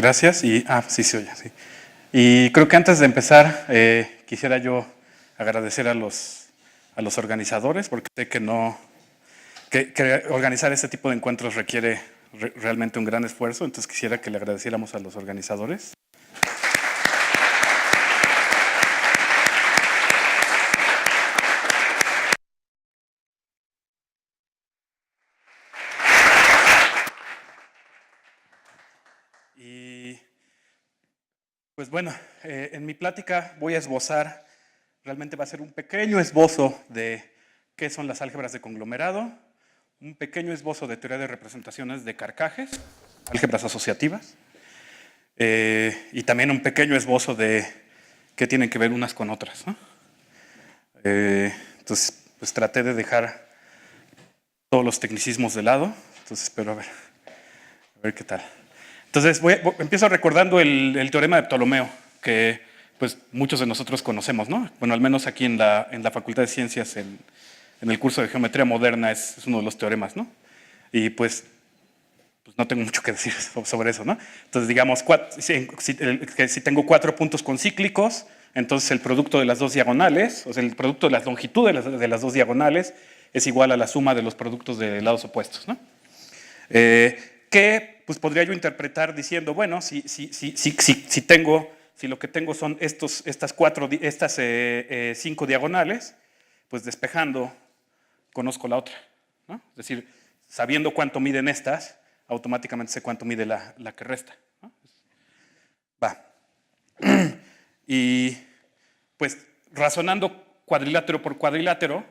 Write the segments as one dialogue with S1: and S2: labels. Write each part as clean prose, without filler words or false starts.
S1: Gracias y sí se oye, sí. Y creo que antes de empezar quisiera yo agradecer a los organizadores porque sé que que organizar este tipo de encuentros requiere realmente un gran esfuerzo, entonces quisiera que le agradeciéramos a los organizadores. Y pues bueno, en mi plática voy a esbozar, realmente va a ser un pequeño esbozo de qué son las álgebras de conglomerado, un pequeño esbozo de teoría de representaciones de Carcajes, álgebras asociativas, y también un pequeño esbozo de qué tienen que ver unas con otras, ¿no? Entonces, pues traté de dejar todos los tecnicismos de lado, entonces espero a ver qué tal. Entonces, empiezo recordando el teorema de Ptolomeo, que pues muchos de nosotros conocemos, ¿no? Bueno, al menos aquí en la Facultad de Ciencias, en el curso de Geometría Moderna, es uno de los teoremas, ¿no? Y pues no tengo mucho que decir sobre eso, ¿no? Entonces, digamos, si tengo 4 puntos concíclicos, entonces el producto de las dos diagonales, o sea, el producto de las longitudes de las dos diagonales es igual a la suma de los productos de lados opuestos, ¿no? Que pues podría yo interpretar diciendo, bueno, si lo que tengo son estas 5 diagonales, pues despejando conozco la otra, ¿no? Es decir, sabiendo cuánto miden estas, automáticamente sé cuánto mide la que resta, ¿no? Va. Y pues razonando cuadrilátero por cuadrilátero,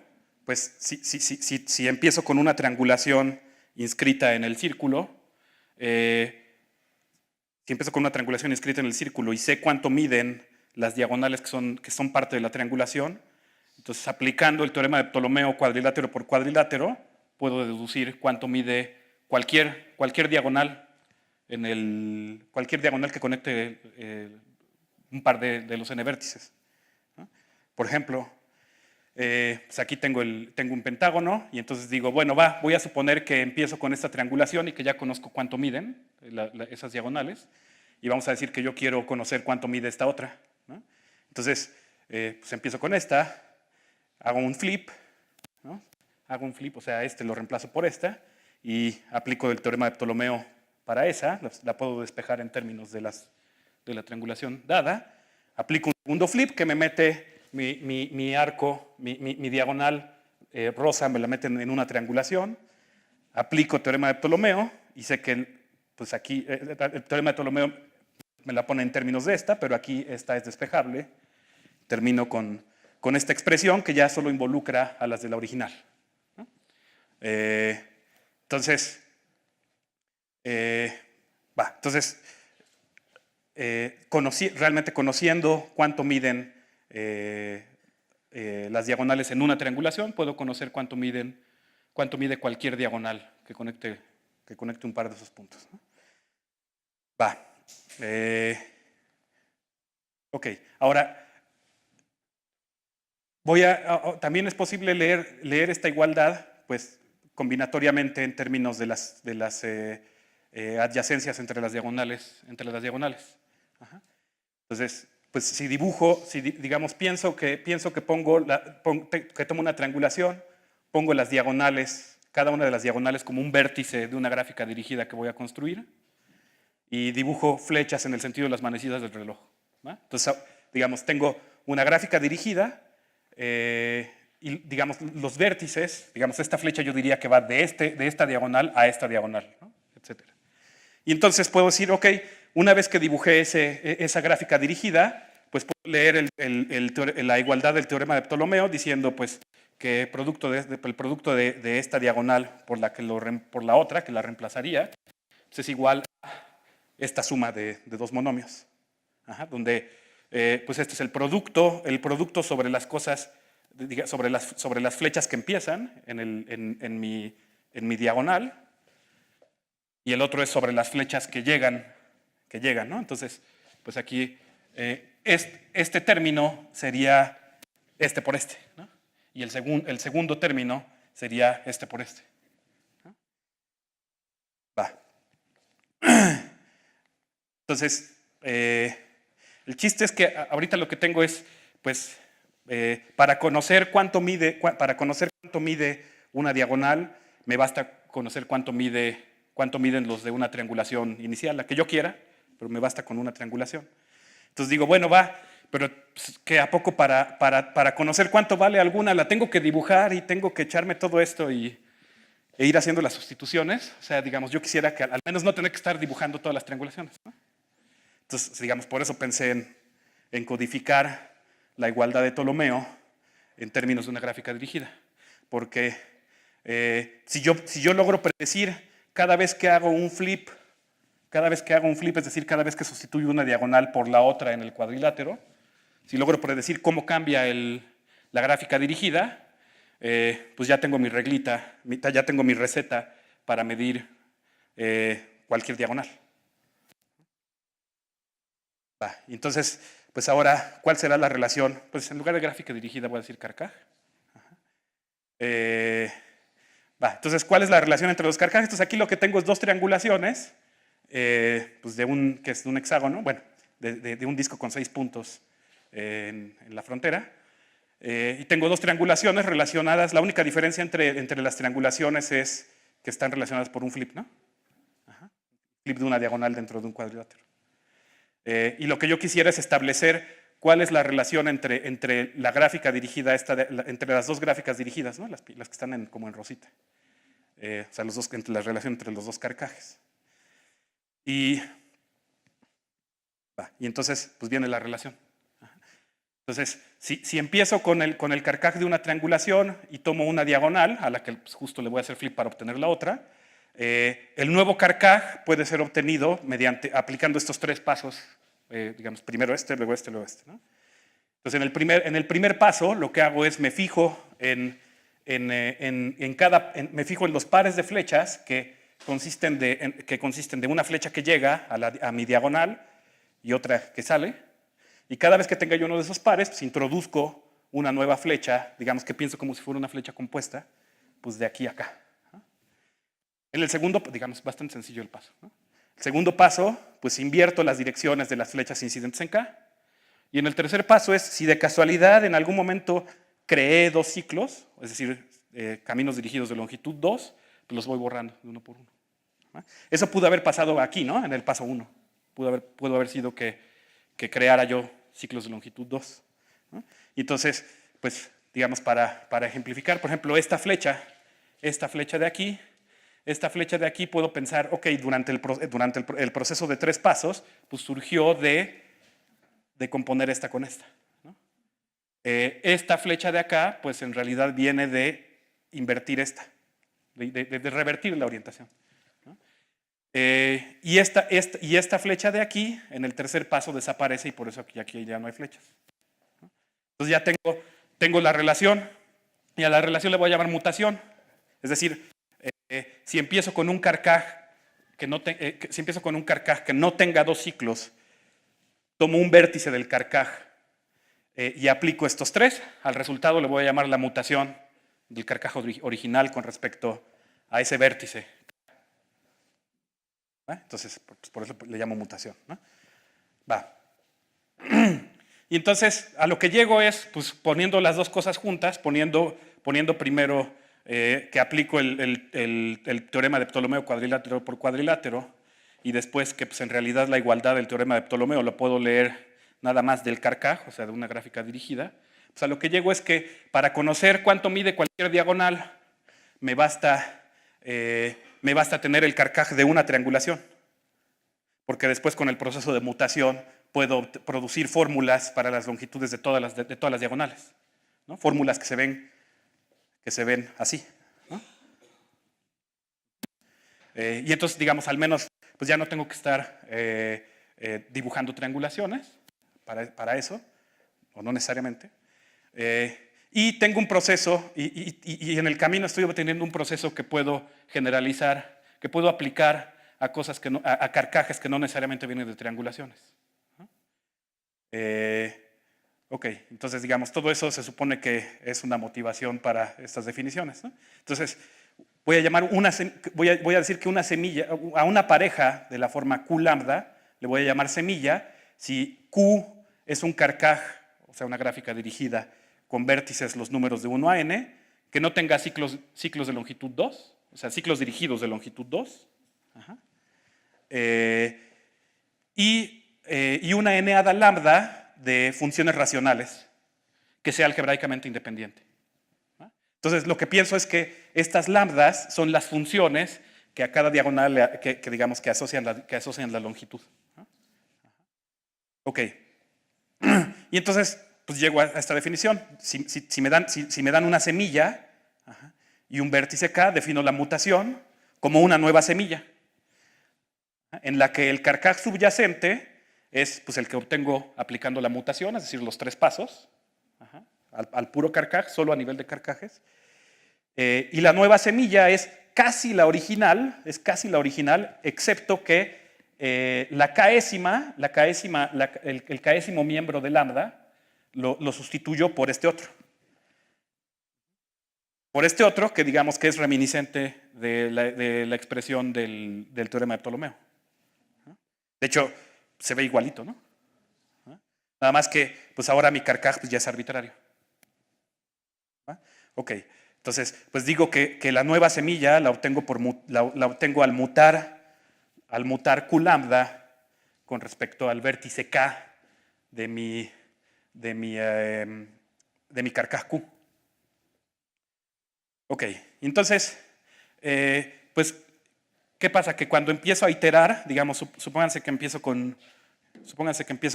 S1: pues si empiezo con una triangulación inscrita en el círculo, y sé cuánto miden las diagonales que son parte de la triangulación, entonces aplicando el teorema de Ptolomeo cuadrilátero por cuadrilátero, puedo deducir cuánto mide cualquier diagonal cualquier diagonal que conecte un par de los n vértices, ¿no? Por ejemplo, pues aquí tengo un pentágono y entonces digo, bueno, voy a suponer que empiezo con esta triangulación y que ya conozco cuánto miden esas diagonales, y vamos a decir que yo quiero conocer cuánto mide esta otra, ¿no? Entonces, pues empiezo con esta, hago un flip, ¿no? O sea, lo reemplazo por esta y aplico el teorema de Ptolomeo para esa, la puedo despejar en términos de la triangulación dada, aplico un segundo flip que me mete mi arco, mi diagonal rosa, me la meten en una triangulación, aplico el teorema de Ptolomeo y sé que pues aquí el teorema de Ptolomeo me la pone en términos de esta, pero aquí esta es despejable. Termino con esta expresión que ya solo involucra a las de la original, ¿no? Entonces, realmente conociendo cuánto miden las diagonales en una triangulación, puedo conocer cuánto mide cualquier diagonal que conecte un par de esos puntos, ¿no? Ok, ahora también es posible leer esta igualdad, pues combinatoriamente en términos de las adyacencias entre las diagonales. Ajá. Entonces, pues si digamos, pienso que tomo una triangulación, pongo las diagonales, cada una de las diagonales como un vértice de una gráfica dirigida que voy a construir, y dibujo flechas en el sentido de las manecillas del reloj, ¿va? Entonces, digamos, tengo una gráfica dirigida, y digamos, los vértices, digamos, esta flecha yo diría que va de esta diagonal a esta diagonal, ¿no? Etcétera. Y entonces puedo decir, ok, una vez que dibujé esa gráfica dirigida, pues puedo leer la igualdad del teorema de Ptolomeo diciendo pues que el producto de esta diagonal por la otra, que la reemplazaría, pues es igual a esta suma de dos monomios. Ajá, donde pues este es el producto sobre las cosas, sobre las flechas que empiezan en mi diagonal, y el otro es sobre las flechas que llegan, ¿no? Entonces, pues aquí este término sería este por este, ¿no? Y el segundo término sería este por este, ¿no? Va. Entonces, el chiste es que ahorita lo que tengo es, pues, para conocer cuánto mide una diagonal, me basta conocer cuánto miden los de una triangulación inicial, la que yo quiera, pero me basta con una triangulación. Entonces digo, bueno, va, pero que a poco para conocer cuánto vale alguna, la tengo que dibujar y tengo que echarme todo esto e ir haciendo las sustituciones. O sea, digamos, yo quisiera que al menos no tener que estar dibujando todas las triangulaciones, ¿no? Entonces, digamos, por eso pensé en codificar la igualdad de Ptolomeo en términos de una gráfica dirigida. Porque si yo logro predecir cada vez que hago un flip, es decir, cada vez que sustituyo una diagonal por la otra en el cuadrilátero, si logro predecir cómo cambia la gráfica dirigida, pues ya tengo mi reglita, ya tengo mi receta para medir cualquier diagonal. Entonces, pues ahora, ¿cuál será la relación? Pues en lugar de gráfica dirigida voy a decir Carcaj. Entonces, ¿cuál es la relación entre los carcajes? Entonces aquí lo que tengo es dos triangulaciones, pues que es de un hexágono, bueno, de un disco con 6 puntos en la frontera. Y tengo dos triangulaciones relacionadas. La única diferencia entre las triangulaciones es que están relacionadas por un flip, ¿no? Flip de una diagonal dentro de un cuadrilátero. Y lo que yo quisiera es establecer cuál es la relación entre la gráfica dirigida, entre las dos gráficas dirigidas, ¿no? Las que están como en rosita. O sea, la relación entre los dos carcajes. Y entonces, pues viene la relación. Entonces, si empiezo con el carcaj de una triangulación y tomo una diagonal, a la que pues, justo le voy a hacer flip para obtener la otra, el nuevo carcaj puede ser obtenido aplicando estos 3 pasos, digamos, primero luego luego ¿no? Entonces, en el primer paso, lo que hago es me fijo en los pares de flechas que consisten de una flecha que llega a mi diagonal y otra que sale. Y cada vez que tenga yo uno de esos pares, pues introduzco una nueva flecha, digamos que pienso como si fuera una flecha compuesta, pues de aquí a acá. En el segundo, digamos, bastante sencillo el paso, ¿no? El segundo paso, pues invierto las direcciones de las flechas incidentes en K. Y en el tercer paso es, si de casualidad en algún momento creé 2 ciclos, es decir, caminos dirigidos de longitud 2, pues los voy borrando de uno por uno, ¿no? Eso pudo haber pasado aquí, ¿no? En el paso 1. Pudo haber sido que creara yo ciclos de longitud 2, ¿no? Y entonces, pues, digamos, para ejemplificar, por ejemplo, esta flecha de aquí puedo pensar, ok, durante el proceso de 3 pasos, pues surgió de componer esta con esta, ¿no? Esta flecha de acá, pues en realidad viene de invertir esta, de revertir la orientación, ¿no? Y esta flecha de aquí, en el tercer paso desaparece y por eso aquí ya no hay flechas, ¿no? Entonces ya tengo la relación y a la relación le voy a llamar mutación. Es decir, si empiezo con un carcaj que no tenga 2 ciclos, tomo un vértice del carcaj y aplico estos 3, al resultado le voy a llamar la mutación del carcaj original con respecto a ese vértice. Entonces, por eso le llamo mutación, ¿no? Y entonces, a lo que llego es, pues, poniendo las dos cosas juntas, poniendo primero que aplico el teorema de Ptolomeo cuadrilátero por cuadrilátero, y después que pues, en realidad la igualdad del teorema de Ptolomeo lo puedo leer nada más del carcaj, o sea, de una gráfica dirigida. Pues a lo que llego es que para conocer cuánto mide cualquier diagonal, me basta tener el carcaj de una triangulación, porque después con el proceso de mutación puedo producir fórmulas para las longitudes de todas las diagonales, ¿no? Fórmulas que se ven así, ¿no? Y entonces, digamos, al menos pues ya no tengo que estar dibujando triangulaciones para eso, o no necesariamente. Y tengo un proceso, y en el camino estoy obteniendo un proceso que puedo generalizar, que puedo aplicar a carcajes que no necesariamente vienen de triangulaciones, ¿no? Ok, entonces digamos, todo eso se supone que es una motivación para estas definiciones, ¿no? Entonces, voy a decir que una semilla, a una pareja de la forma Q lambda, le voy a llamar semilla si Q es un carcaj, o sea, una gráfica dirigida con vértices los números de 1 a n, que no tenga ciclos de longitud 2, o sea, ciclos dirigidos de longitud 2. Ajá. Y una n-ada lambda de funciones racionales que sea algebraicamente independiente. Entonces, lo que pienso es que estas lambdas son las funciones que a cada diagonal digamos que asocian la longitud. Ok. Y entonces, pues llego a esta definición. Si me dan una semilla y un vértice K, defino la mutación como una nueva semilla, en la que el carcaj subyacente es pues, el que obtengo aplicando la mutación, es decir, los 3 pasos, al puro carcaj, solo a nivel de carcajes. Y la nueva semilla es casi la original, excepto que el késimo miembro de lambda lo sustituyo por este otro. Por este otro, que digamos que es reminiscente de la expresión del teorema de Ptolomeo. De hecho, se ve igualito, ¿no? Nada más que, pues ahora mi carcaj pues, ya es arbitrario. Ok, entonces, pues digo que la nueva semilla la obtengo al mutar Q lambda con respecto al vértice K de mi carcaj Q. Ok, entonces, pues, ¿qué pasa? Que cuando empiezo a iterar, digamos, supónganse que empiezo con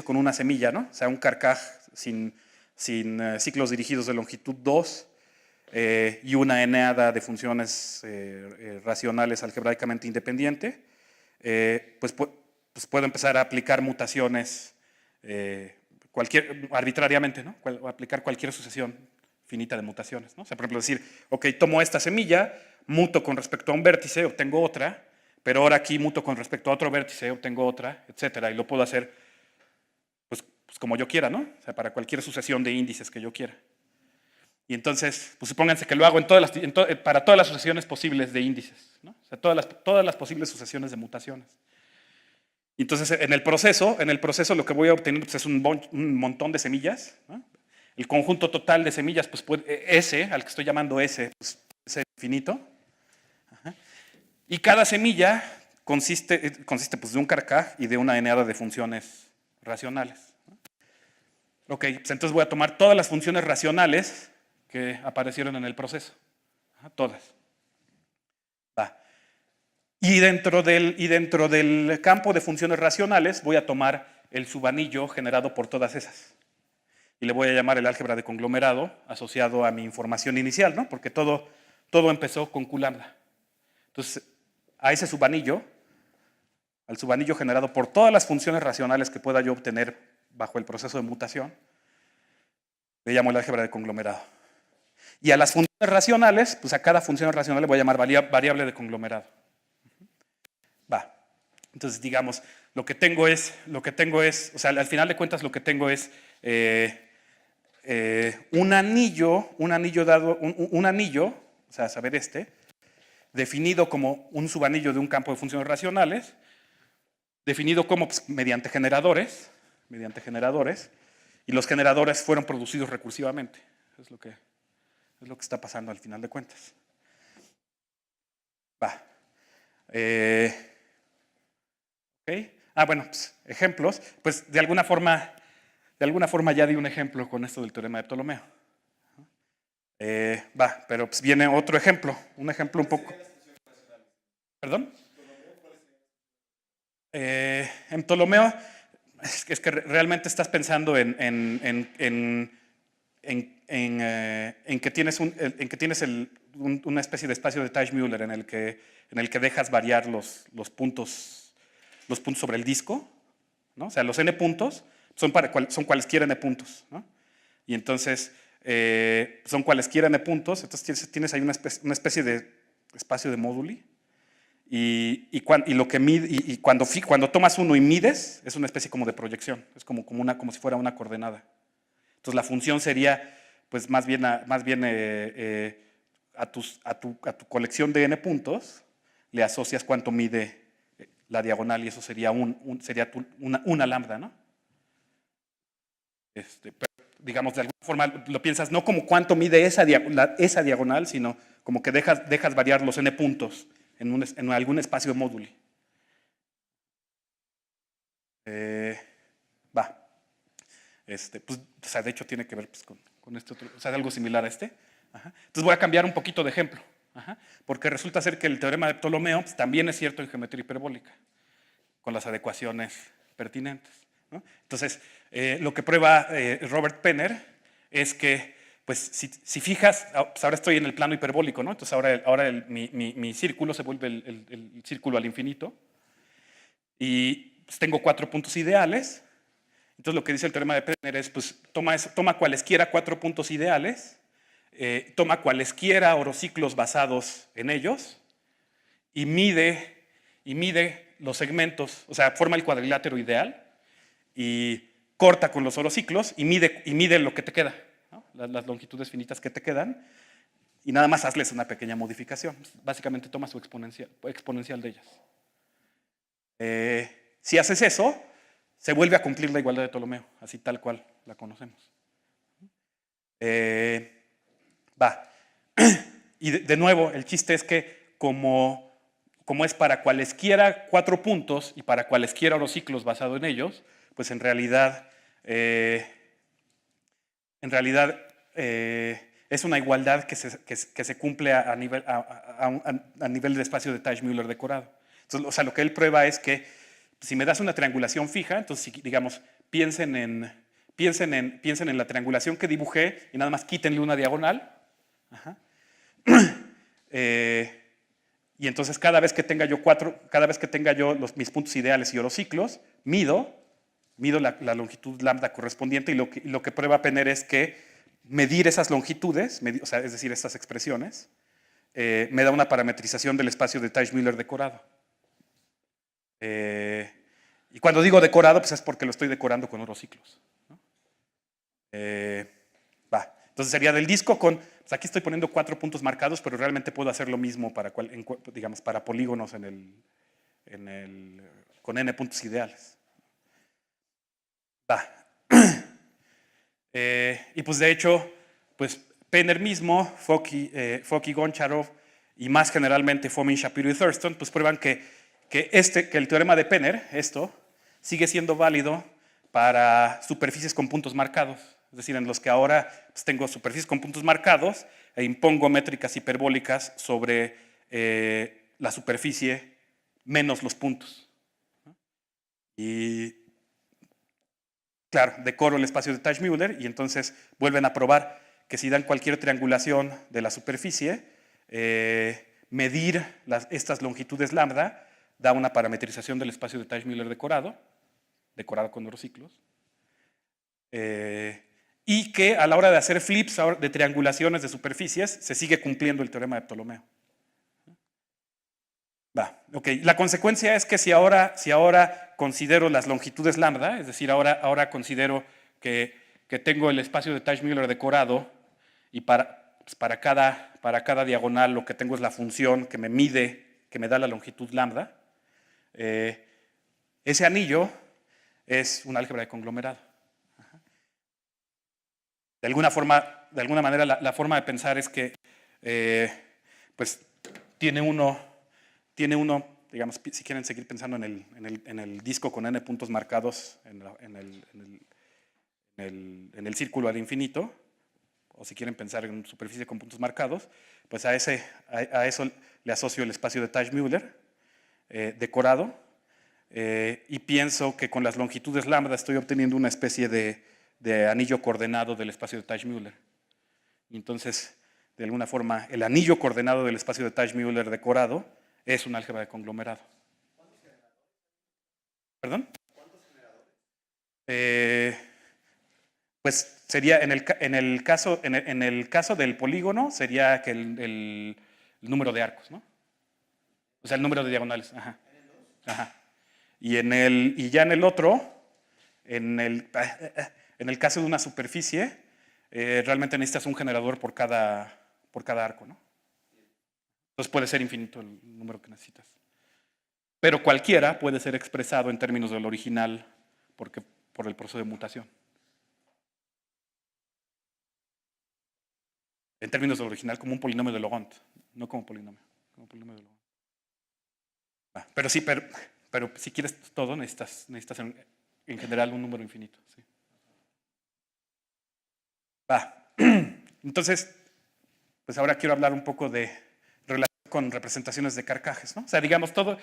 S1: una semilla, ¿no? O sea, un carcaj sin ciclos dirigidos de longitud 2 y una n-ada de funciones racionales algebraicamente independiente, pues puedo empezar a aplicar mutaciones arbitrariamente, ¿no? Aplicar cualquier sucesión finita de mutaciones, ¿no? O sea, por ejemplo, decir, ok, tomo esta semilla, muto con respecto a un vértice, obtengo otra, pero ahora aquí muto con respecto a otro vértice, obtengo otra, etcétera, y lo puedo hacer pues como yo quiera, ¿no? O sea, para cualquier sucesión de índices que yo quiera. Y entonces, pues supónganse que lo hago para todas las sucesiones posibles de índices, ¿no? O sea, todas las posibles sucesiones de mutaciones. Y entonces, en el proceso lo que voy a obtener pues, es un montón de semillas, ¿no? El conjunto total de semillas, pues S, al que estoy llamando S, pues es infinito. Ajá. Y cada semilla consiste pues, de un carcaj y de una n-ada de funciones racionales. Ok, pues entonces voy a tomar todas las funciones racionales que aparecieron en el proceso. Todas. Va. Y dentro del campo de funciones racionales voy a tomar el subanillo generado por todas esas. Y le voy a llamar el álgebra de conglomerado asociado a mi información inicial, ¿no? Porque todo empezó con Q lambda. Entonces, a ese subanillo, al subanillo generado por todas las funciones racionales que pueda yo obtener bajo el proceso de mutación, le llamo el álgebra de conglomerado. Y a las funciones racionales, pues a cada función racional le voy a llamar variable de conglomerado. Va. Entonces, digamos, lo que tengo es, o sea, al final de cuentas lo que tengo es un anillo, o sea, saber definido como un subanillo de un campo de funciones racionales, definido como pues, mediante generadores, y los generadores fueron producidos recursivamente. Es lo que está pasando al final de cuentas. Va. Okay. Bueno, pues, ejemplos. Pues de alguna forma ya di un ejemplo con esto del teorema de Ptolomeo. Pero pues viene otro ejemplo, un ejemplo un poco. ¿Perdón? En Ptolomeo es que realmente estás pensando en que tienes una especie de espacio de Teichmüller en el que dejas variar los puntos sobre el disco, ¿no? O sea, los n puntos son cualesquiera n puntos, ¿no? Y entonces son cualesquiera n puntos, entonces tienes ahí una especie de espacio de móduli. Y cuando tomas uno y mides, es una especie como de proyección, es como si fuera una coordenada. Entonces la función sería, pues más bien a tu colección de n puntos, le asocias cuánto mide la diagonal y eso sería, una lambda, ¿no? Pero, digamos, de alguna forma lo piensas no como cuánto mide esa diagonal, sino como que dejas variar los n puntos en algún espacio de móduli. Va. Pues, o sea, de hecho tiene que ver pues, con este otro, o sea, algo similar a este. Ajá. Entonces voy a cambiar un poquito de ejemplo, porque resulta ser que el teorema de Ptolomeo pues, también es cierto en geometría hiperbólica, con las adecuaciones pertinentes, ¿no? Entonces, lo que prueba Robert Penner es que, pues, si fijas, pues ahora estoy en el plano hiperbólico, ¿no? Entonces ahora mi círculo se vuelve el círculo al infinito y pues, tengo 4 puntos ideales. Entonces lo que dice el teorema de Penner es, pues, toma cualesquiera 4 puntos ideales, toma cualesquiera orociclos basados en ellos y mide los segmentos, o sea, forma el cuadrilátero ideal y corta con los orociclos y mide lo que te queda, ¿no? Las longitudes finitas que te quedan y nada más hazles una pequeña modificación. Básicamente toma su exponencial de ellas. Si haces eso, se vuelve a cumplir la igualdad de Ptolomeo, así tal cual la conocemos. Va. Y de nuevo, el chiste es que como es para cualesquiera 4 puntos y para cualesquiera orociclos basado en ellos, pues en realidad es una igualdad que se cumple a nivel de espacio de Teichmüller decorado. Entonces, o sea, lo que él prueba es que si me das una triangulación fija, entonces, digamos, piensen en la triangulación que dibujé y nada más quítenle una diagonal. Ajá. Y entonces cada vez que tenga yo mis puntos ideales y orociclos, mido la longitud lambda correspondiente y lo que prueba Penner es que medir esas longitudes, o sea, es decir, estas expresiones, me da una parametrización del espacio de Teichmüller decorado. Y cuando digo decorado, pues es porque lo estoy decorando con orociclos, ¿no? Va. Entonces sería del disco con, pues aquí estoy poniendo 4 puntos marcados, pero realmente puedo hacer lo mismo para polígonos con n puntos ideales. Va. Y pues de hecho, pues Penner mismo, Focky, Goncharov y más generalmente Fomin, Shapiro y Thurston, pues prueban que el teorema de Penner, sigue siendo válido para superficies con puntos marcados. Es decir, en los que ahora pues, tengo superficies con puntos marcados e impongo métricas hiperbólicas sobre la superficie menos los puntos, ¿no? Y claro, decoro el espacio de Teichmüller y entonces vuelven a probar que si dan cualquier triangulación de la superficie, medir estas longitudes lambda da una parametrización del espacio de Teichmüller decorado con orociclos. Y que a la hora de hacer flips de triangulaciones de superficies se sigue cumpliendo el teorema de Ptolomeo. Va, ok. La consecuencia es que si ahora considero las longitudes lambda, es decir, ahora considero que tengo el espacio de Teichmüller decorado y para cada diagonal lo que tengo es la función que me da la longitud lambda, ese anillo es un álgebra de conglomerado. De alguna manera, la forma de pensar es que pues tiene uno, digamos, si quieren seguir pensando en el disco con n puntos marcados en el círculo al infinito, o si quieren pensar en superficie con puntos marcados, pues a eso le asocio el espacio de Teichmüller decorado, y pienso que con las longitudes lambda estoy obteniendo una especie de anillo coordenado del espacio de Teichmüller. Y entonces, de alguna forma, el anillo coordenado del espacio de Teichmüller decorado es un álgebra de conglomerado. ¿Cuántos generadores? ¿Perdón? ¿Cuántos generadores? Pues sería, en el caso del polígono, sería que el número de arcos, ¿no? O sea, el número de diagonales. Ajá. Ajá. Y ya en el otro, en el caso de una superficie, realmente necesitas un generador por cada arco, ¿no? Entonces puede ser infinito el número que necesitas. pero cualquiera puede ser expresado en términos del original por el proceso de mutación. En términos del original como un polinomio de Lagrange, no como polinomio de Lagrange. Pero sí, pero si quieres todo, necesitas en general un número infinito. Sí. Entonces, pues ahora quiero hablar un poco de relación con representaciones de carcajes, ¿no? O sea, digamos, todo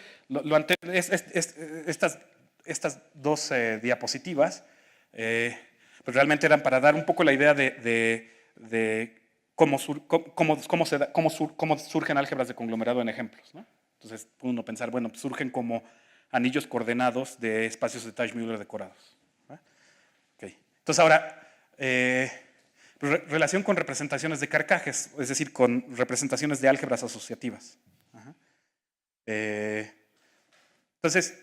S1: estas dos diapositivas, pues realmente eran para dar un poco la idea de cómo surgen álgebras de conglomerado en ejemplos, ¿no? Entonces, uno pensar, bueno, pues surgen como anillos coordenados de espacios de Teichmüller decorados. Okay. Entonces, ahora, relación con representaciones de carcajes, es decir, con representaciones de álgebras asociativas. Entonces,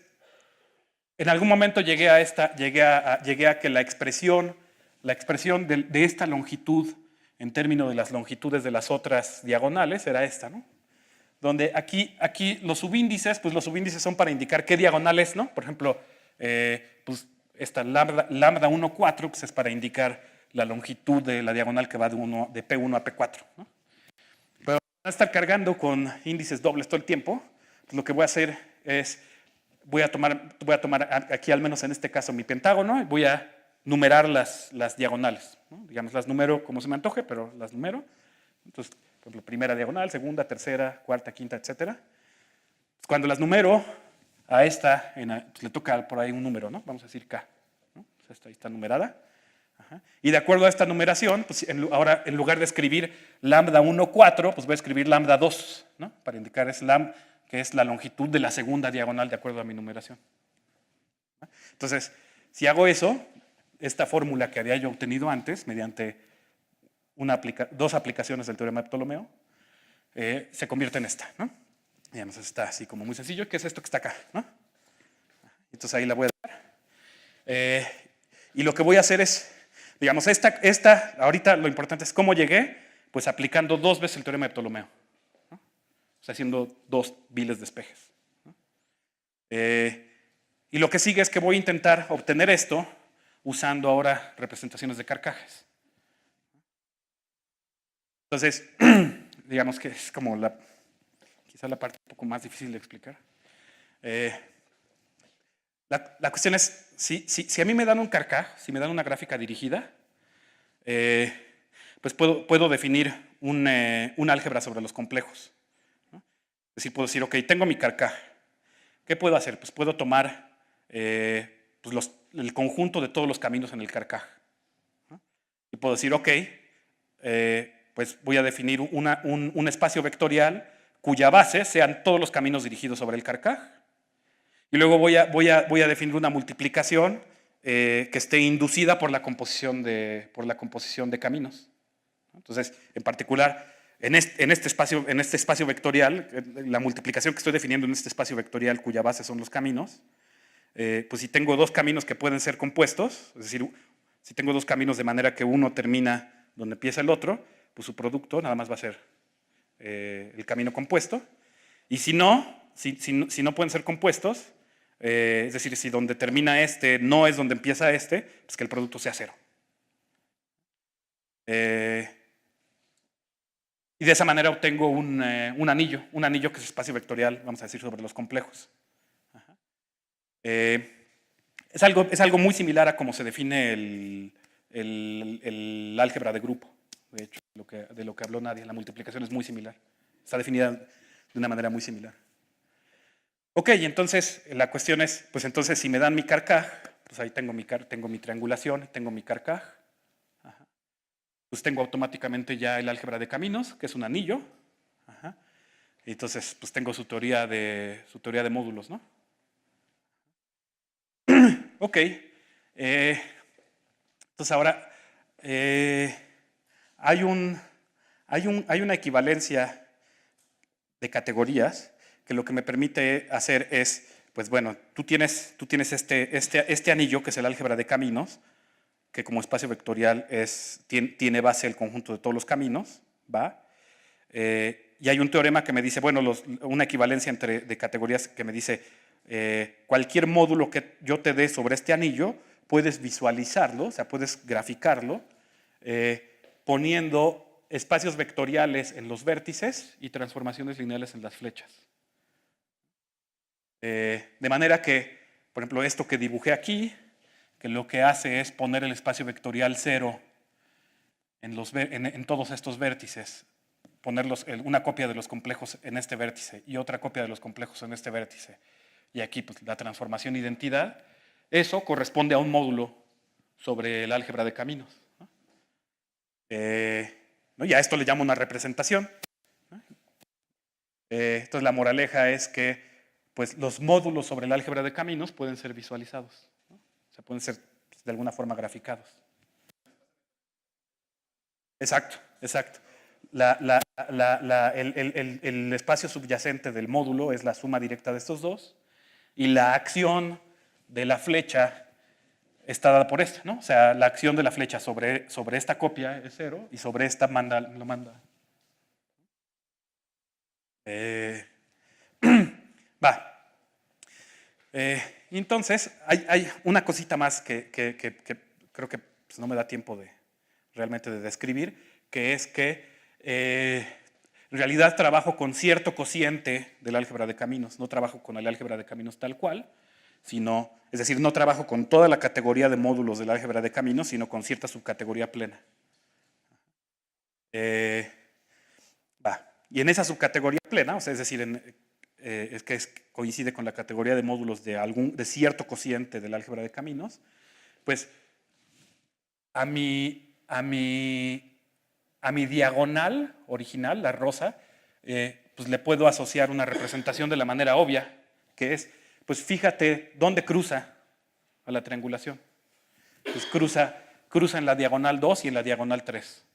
S1: en algún momento llegué a que la expresión de esta longitud en términos de las longitudes de las otras diagonales era esta, ¿no? Donde aquí los subíndices, pues los subíndices son para indicar qué diagonal es, ¿no? Por ejemplo, pues esta lambda 1, 4, pues es para indicar la longitud de la diagonal que va de P1 a P4, ¿no? Pero para estar cargando con índices dobles todo el tiempo, pues lo que voy a hacer es, voy a tomar aquí, al menos en este caso, mi pentágono, y voy a numerar las diagonales, ¿no? Digamos, las numero como se me antoje, pero las numero. Entonces, por ejemplo, primera diagonal, segunda, tercera, cuarta, quinta, etc. Cuando las numero, a esta pues le toca por ahí un número, ¿no? Vamos a decir K, ¿no? Pues esta ahí está numerada. Ajá. Y de acuerdo a esta numeración, pues ahora en lugar de escribir lambda 1, 4, pues voy a escribir lambda 2, ¿no? Para indicar que es la longitud de la segunda diagonal de acuerdo a mi numeración. Entonces, si hago eso, esta fórmula que había yo obtenido antes, mediante dos aplicaciones del teorema de Ptolomeo, se convierte en esta, ¿no? Digamos, está así como muy sencillo, que es esto que está acá, ¿no? Entonces ahí la voy a dar. Y lo que voy a hacer es, digamos, ahorita lo importante es cómo llegué, pues aplicando 2 veces el teorema de Ptolomeo, ¿no? O sea, haciendo 2 viles de espejes, ¿no? Y lo que sigue es que voy a intentar obtener esto usando ahora representaciones de carcajes. Entonces, digamos que es como quizá la parte un poco más difícil de explicar. La cuestión es, si a mí me dan un carcaj, si me dan una gráfica dirigida, pues puedo definir un álgebra sobre los complejos, ¿no? Es decir, puedo decir, ok, tengo mi carcaj. ¿Qué puedo hacer? Pues puedo tomar pues el conjunto de todos los caminos en el carcaj, ¿no? Y puedo decir, ok, pues voy a definir un espacio vectorial cuya base sean todos los caminos dirigidos sobre el carcaj. Y luego voy a definir una multiplicación que esté inducida por la composición de caminos. Entonces, en particular, en este espacio vectorial, la multiplicación que estoy definiendo en este espacio vectorial cuya base son los caminos, pues si tengo dos caminos que pueden ser compuestos, es decir, si tengo dos caminos de manera que uno termina donde empieza el otro, pues su producto nada más va a ser el camino compuesto. Y si no pueden ser compuestos, es decir, si donde termina este no es donde empieza este, pues que el producto sea 0. Y de esa manera obtengo un anillo que es espacio vectorial, vamos a decir, sobre los complejos. Ajá. Es algo muy similar a cómo se define el álgebra de grupo. De hecho, de lo que habló Nadia, la multiplicación es muy similar. Está definida de una manera muy similar. Ok, entonces la cuestión es, pues entonces si me dan mi carcaj, pues ahí tengo mi triangulación, tengo mi carcaj. Ajá. Pues tengo automáticamente ya el álgebra de caminos, que es un anillo. Ajá. Y entonces, pues tengo su teoría de módulos, ¿no? Ok. Entonces ahora hay una equivalencia de categorías que lo que me permite hacer es, pues bueno, tú tienes este anillo que es el álgebra de caminos, que como espacio vectorial tiene base el conjunto de todos los caminos, ¿va? Y hay un teorema que me dice, bueno, una equivalencia de categorías que me dice, cualquier módulo que yo te dé sobre este anillo, puedes visualizarlo, o sea, puedes graficarlo, poniendo espacios vectoriales en los vértices y transformaciones lineales en las flechas. De manera que, por ejemplo, esto que dibujé aquí, que lo que hace es poner el espacio vectorial 0 en todos estos vértices, poner una copia de los complejos en este vértice y otra copia de los complejos en este vértice. Y aquí pues, la transformación identidad, eso corresponde a un módulo sobre el álgebra de caminos. ¿No? Y a esto le llamo una representación. Entonces la moraleja es que pues, los módulos sobre el álgebra de caminos pueden ser visualizados. ¿No? O sea, pueden ser de alguna forma graficados. Exacto, exacto. El espacio subyacente del módulo es la suma directa de estos dos y la acción de la flecha está dada por esta, ¿no? O sea, la acción de la flecha sobre esta copia es 0 y sobre esta lo manda. Va. Entonces, hay una cosita más que creo que pues, no me da tiempo realmente de describir, que es que en realidad trabajo con cierto cociente del álgebra de caminos, no trabajo con el álgebra de caminos tal cual, sino, es decir, no trabajo con toda la categoría de módulos del álgebra de caminos, sino con cierta subcategoría plena. Y en esa subcategoría plena, o sea, es decir, coincide con la categoría de módulos de cierto cociente del álgebra de caminos, pues a mi diagonal original, la rosa, pues le puedo asociar una representación de la manera obvia, que es, pues fíjate dónde cruza a la triangulación. Pues cruza en la diagonal 2 y en la diagonal 3.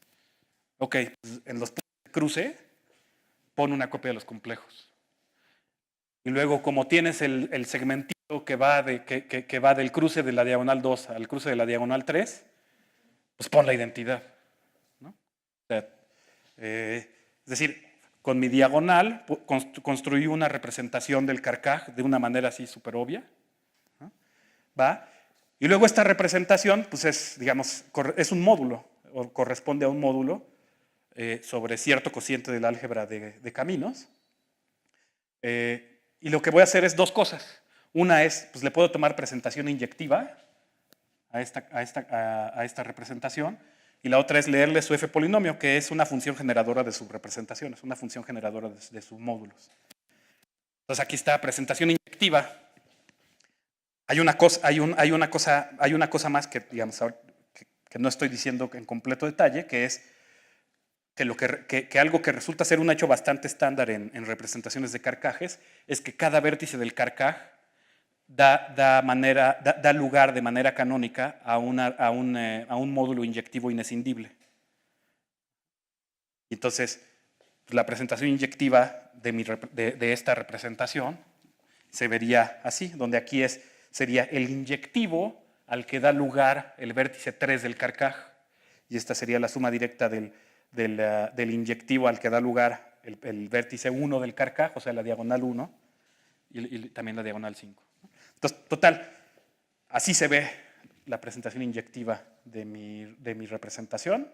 S1: Ok, pues en los puntos de cruce, pon una copia de los complejos. Y luego, como tienes el segmentito que va del cruce de la diagonal 2 al cruce de la diagonal 3, pues pon la identidad. ¿No? O sea, es decir, con mi diagonal construí una representación del Carcaj de una manera así súper obvia. ¿No? ¿Va? Y luego esta representación, pues es un módulo, o corresponde a un módulo sobre cierto cociente del álgebra de caminos. Y lo que voy a hacer es dos cosas. Una es, pues le puedo tomar presentación inyectiva a esta representación, y la otra es leerle su f polinomio, que es una función generadora de subrepresentaciones, una función generadora de submódulos. Entonces aquí está presentación inyectiva. Hay una cosa más que, digamos, que no estoy diciendo en completo detalle, que es que algo que resulta ser un hecho bastante estándar en representaciones de Carcajes es que cada vértice del Carcaj da lugar de manera canónica a un módulo inyectivo inescindible. Y entonces, pues, la presentación inyectiva de esta representación se vería así, donde aquí sería el inyectivo al que da lugar el vértice 3 del Carcaj, y esta sería la suma directa del inyectivo al que da lugar el vértice 1 del Carcaj, o sea, la diagonal 1, y también la diagonal 5. Entonces, total, así se ve la presentación inyectiva de mi representación.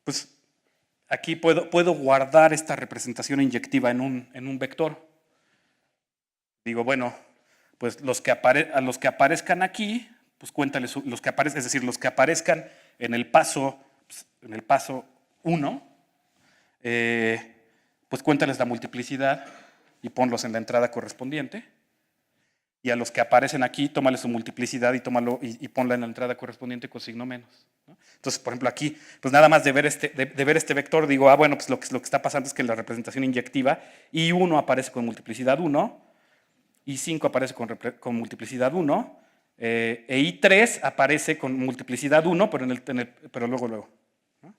S1: Pues aquí puedo guardar esta representación inyectiva en un vector. Digo, bueno, pues a los que aparezcan aquí, pues cuéntales, es decir, los que aparezcan en el paso 1, pues cuéntales la multiplicidad y ponlos en la entrada correspondiente. Y a los que aparecen aquí, tómale su multiplicidad y ponla en la entrada correspondiente con signo menos. ¿No? Entonces, por ejemplo, aquí, pues nada más de ver este vector, digo, bueno, pues lo que está pasando es que la representación inyectiva I1 aparece con multiplicidad 1, I5 aparece con multiplicidad 1, e I3 aparece con multiplicidad 1, pero luego. ¿No?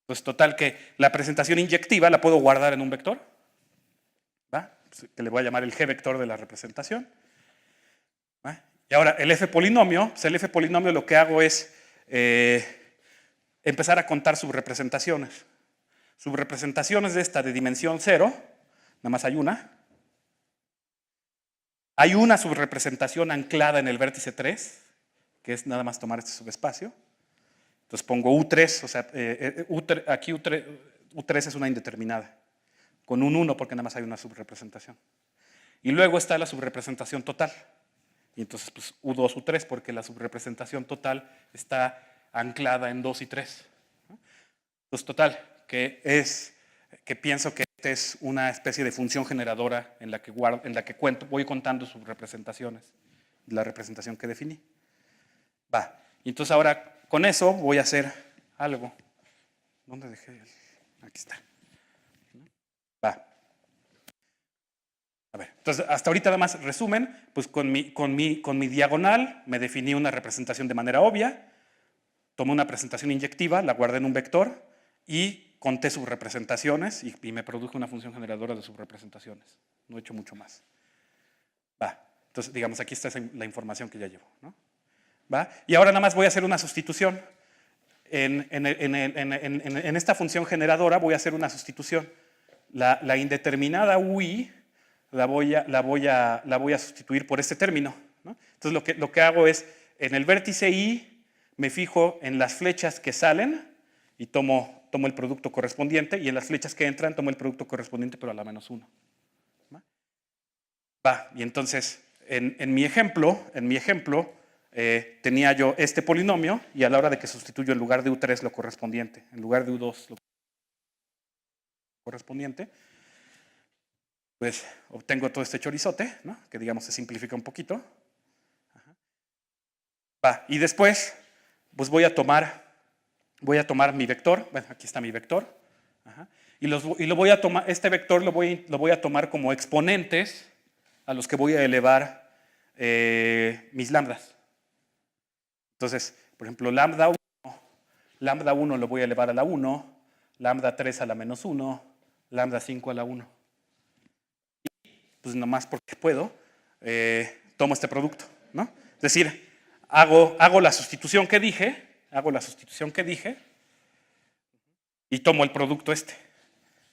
S1: Pues total que la presentación inyectiva la puedo guardar en un vector, ¿va? Pues, que le voy a llamar el G vector de la representación. Y ahora, el f polinomio lo que hago es empezar a contar subrepresentaciones. Subrepresentaciones de esta de dimensión 0, nada más hay una. Hay una subrepresentación anclada en el vértice 3, que es nada más tomar este subespacio. Entonces pongo U3, o sea, aquí U3 es una indeterminada, con un 1 porque nada más hay una subrepresentación. Y luego está la subrepresentación total. Y entonces pues U2, U3, porque la subrepresentación total está anclada en 2 y 3. Entonces, total, que pienso que esta es una especie de función generadora en la que, voy contando subrepresentaciones, la representación que definí. Va, y entonces ahora con eso voy a hacer algo. ¿Dónde dejé? Aquí está. Va. A ver, entonces hasta ahorita nada más resumen, pues con mi diagonal me definí una representación de manera obvia, tomé una presentación inyectiva, la guardé en un vector y conté subrepresentaciones y me produjo una función generadora de subrepresentaciones. No he hecho mucho más. Va, entonces digamos aquí está la información que ya llevo, ¿no? ¿Va? Y ahora nada más voy a hacer una sustitución. En esta función generadora voy a hacer una sustitución. La indeterminada UI la voy a sustituir por este término, ¿no? Entonces lo que hago es, en el vértice I me fijo en las flechas que salen y tomo el producto correspondiente, y en las flechas que entran tomo el producto correspondiente pero a la -1. Va, y entonces en mi ejemplo, tenía yo este polinomio y a la hora de que sustituyo en lugar de U3 lo correspondiente, en lugar de U2 lo correspondiente, pues obtengo todo este chorizote, ¿no? Que digamos se simplifica un poquito. Ajá. Va, y después pues voy a tomar mi vector, bueno, aquí está mi vector, ajá, y lo voy a tomar, este vector lo voy a tomar como exponentes a los que voy a elevar mis lambdas. Entonces, por ejemplo, lambda 1 lo voy a elevar a la 1, lambda 3 a la -1, lambda 5 a la 1. Y pues nomás porque puedo, tomo este producto, ¿no? Es decir, hago la sustitución que dije, y tomo el producto este,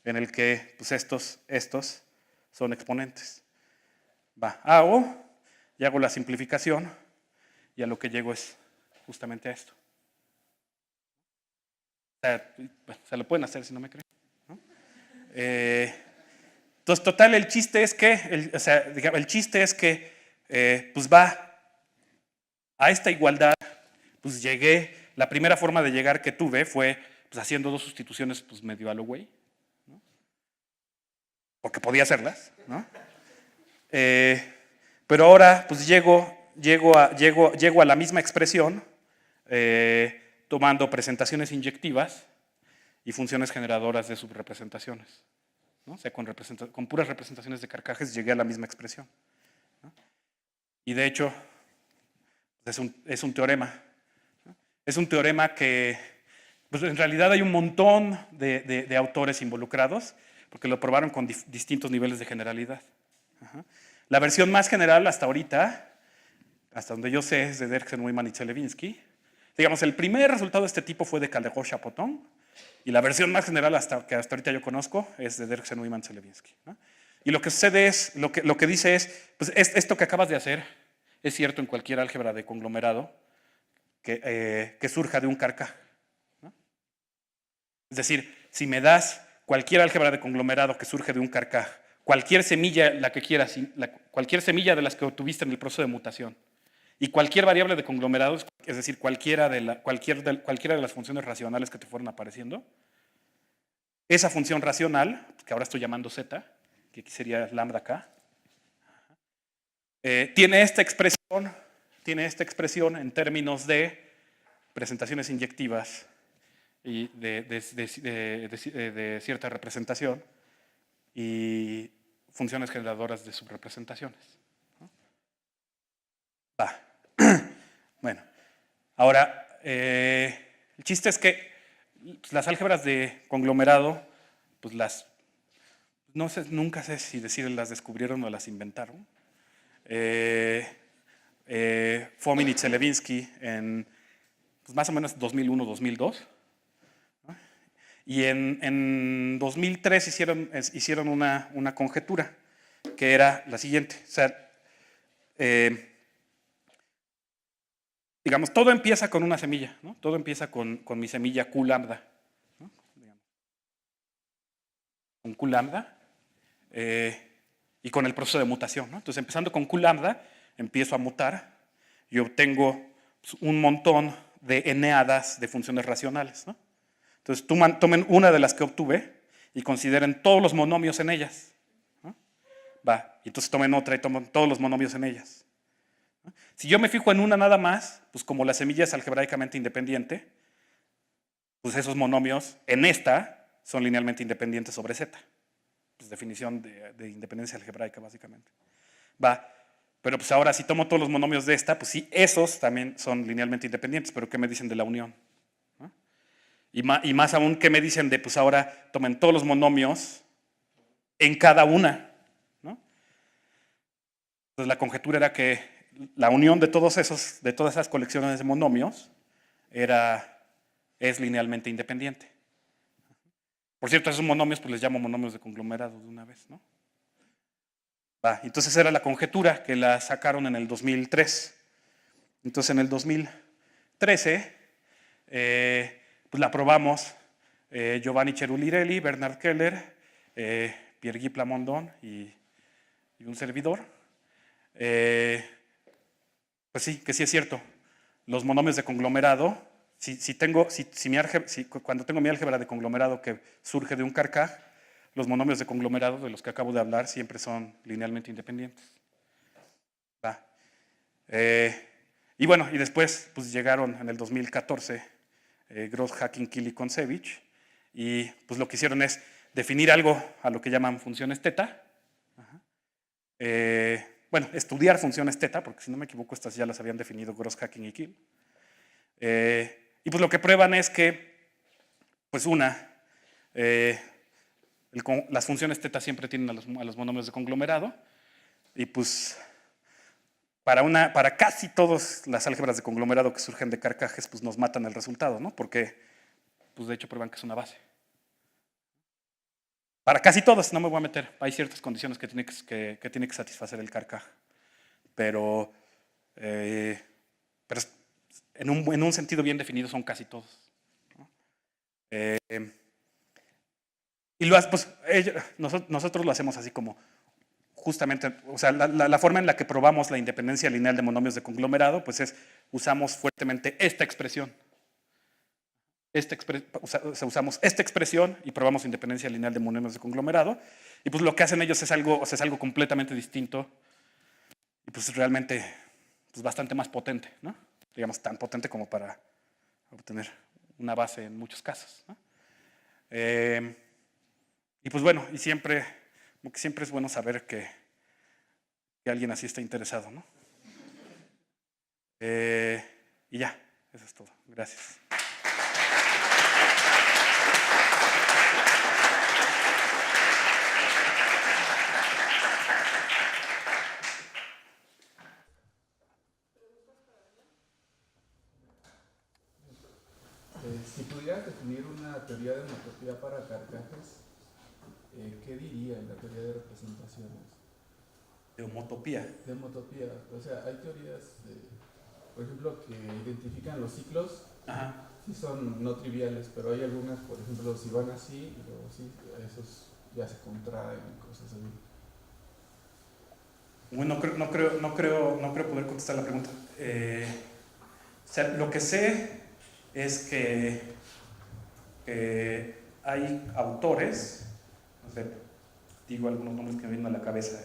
S1: en el que pues estos son exponentes. Va, y hago la simplificación, y a lo que llego es justamente a esto. O sea, se lo pueden hacer si no me creen, ¿no? Entonces, total, el chiste es que, pues va a esta igualdad, pues llegué, la primera forma de llegar que tuve fue pues, haciendo dos sustituciones pues medio a lo güey, ¿no? Porque podía hacerlas, ¿no? Pero ahora pues llego a la misma expresión tomando presentaciones inyectivas y funciones generadoras de subrepresentaciones, ¿no? O sea, con puras representaciones de Carcajes llegué a la misma expresión, ¿no? Y de hecho es un teorema, ¿no? Es un teorema que pues en realidad hay un montón de autores involucrados porque lo probaron con distintos niveles de generalidad. Ajá. La versión más general hasta ahorita, hasta donde yo sé, es de Derksen-Uyman y Chelewinski. Digamos, el primer resultado de este tipo fue de Calderó-Chapoton, y la versión más general que hasta ahorita yo conozco es de Derksen-Uyman y Chelewinski, ¿no? Y lo que sucede es, lo que dice es, pues esto que acabas de hacer es cierto en cualquier álgebra de conglomerado que surja de un Carcaj, ¿no? Es decir, si me das cualquier álgebra de conglomerado que surge de un Carcaj, cualquier semilla, la que quieras, cualquier semilla de las que obtuviste en el proceso de mutación, y cualquier variable de conglomerados, es decir, cualquiera de las funciones racionales que te fueron apareciendo, esa función racional, que ahora estoy llamando z, que aquí sería lambda k, tiene esta expresión en términos de presentaciones inyectivas y de cierta representación y funciones generadoras de subrepresentaciones, ¿no? Va. Bueno, ahora, el chiste es que las álgebras de conglomerado, pues no sé, nunca sé si decir las descubrieron o las inventaron. Fomin y Chelewinski en pues más o menos 2001-2002. ¿no? Y en 2003 hicieron una conjetura que era la siguiente. O sea, digamos, todo empieza con una semilla, ¿no? Todo empieza con mi semilla Q lambda, ¿no? Con Q lambda y con el proceso de mutación, ¿no? Entonces, empezando con Q lambda, empiezo a mutar y obtengo un montón de eneadas de funciones racionales, ¿no? Entonces, tomen una de las que obtuve y consideren todos los monomios en ellas, ¿no? Va, y entonces tomen otra y tomen todos los monomios en ellas. Si yo me fijo en una nada más, pues como la semilla es algebraicamente independiente, pues esos monomios en esta son linealmente independientes sobre Z. Pues definición de independencia algebraica, básicamente. Va, pero pues ahora si tomo todos los monomios de esta, pues sí, esos también son linealmente independientes, pero ¿qué me dicen de la unión? ¿No? Y más aún, ¿qué me dicen de, pues ahora tomen todos los monomios en cada una? ¿No? Entonces la conjetura era que la unión de todas esas colecciones de monomios es linealmente independiente. Por cierto, a esos monomios pues les llamo monomios de conglomerado de una vez, ¿no? Entonces era la conjetura que la sacaron en el 2003. Entonces en el 2013 pues la probamos Giovanni Cerulirelli, Bernard Keller, Pierre-Guy Plamondon y un servidor. Pues sí, que sí es cierto. Los monomios de conglomerado, cuando tengo mi álgebra de conglomerado que surge de un Carcaj, los monomios de conglomerado de los que acabo de hablar siempre son linealmente independientes. Y bueno, y después pues llegaron en el 2014 Gross, Hacking, Kill y Kontsevich, y pues lo que hicieron es definir algo a lo que llaman funciones teta. Bueno, estudiar funciones teta, porque si no me equivoco estas ya las habían definido Gross, Hacking y Kill. Y pues lo que prueban es que, pues las funciones teta siempre tienen a los monomios de conglomerado, y pues para casi todas las álgebras de conglomerado que surgen de Carcajes, pues nos matan el resultado, ¿no? Porque, pues de hecho prueban que es una base. Para casi todas, no me voy a meter, hay ciertas condiciones que tiene que satisfacer el Carcaj, pero en un sentido bien definido son casi todos, ¿no? Y pues, nosotros lo hacemos así como, justamente, o sea, la forma en la que probamos la independencia lineal de monomios de conglomerado, pues usamos fuertemente esta expresión. Usamos esta expresión y probamos independencia lineal de monomios de conglomerado, y pues lo que hacen ellos es algo completamente distinto, y pues realmente pues bastante más potente, ¿no? Digamos, tan potente como para obtener una base en muchos casos, ¿no? Y pues bueno, siempre es bueno saber que alguien así está interesado, ¿no? Y ya, eso es todo. Gracias.
S2: Si pudieras definir una teoría de homotopía para Carcajes, ¿qué diría en la teoría de representaciones?
S1: De homotopía.
S2: De homotopía. O sea, hay teorías, por ejemplo, que identifican los ciclos.
S1: Ajá.
S2: Sí son no triviales, pero hay algunas, por ejemplo, si van así y luego así, esos ya se contraen y cosas así.
S1: Bueno, no creo poder contestar la pregunta. O sea, lo que sé es que hay autores, no sé, digo algunos nombres que me vienen a la cabeza,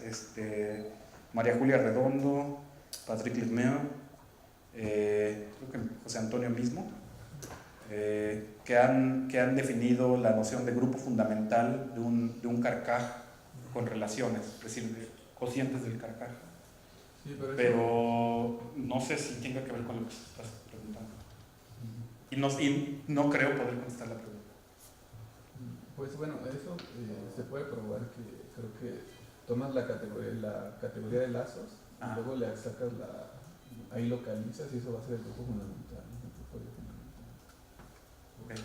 S1: María Julia Redondo, Patrick Lemaire, creo que José Antonio mismo, que han definido la noción de grupo fundamental de un Carcaj con relaciones, es decir, de cocientes del Carcaj.
S2: Sí,
S1: pero no sé si tenga que ver con lo que estás preguntando. Y no creo poder contestar la pregunta.
S2: Pues bueno, eso se puede probar que creo que tomas la categoría de lazos y luego le sacas ahí localizas y eso va a ser el grupo fundamental, ¿no? El grupo fundamental.
S1: Okay.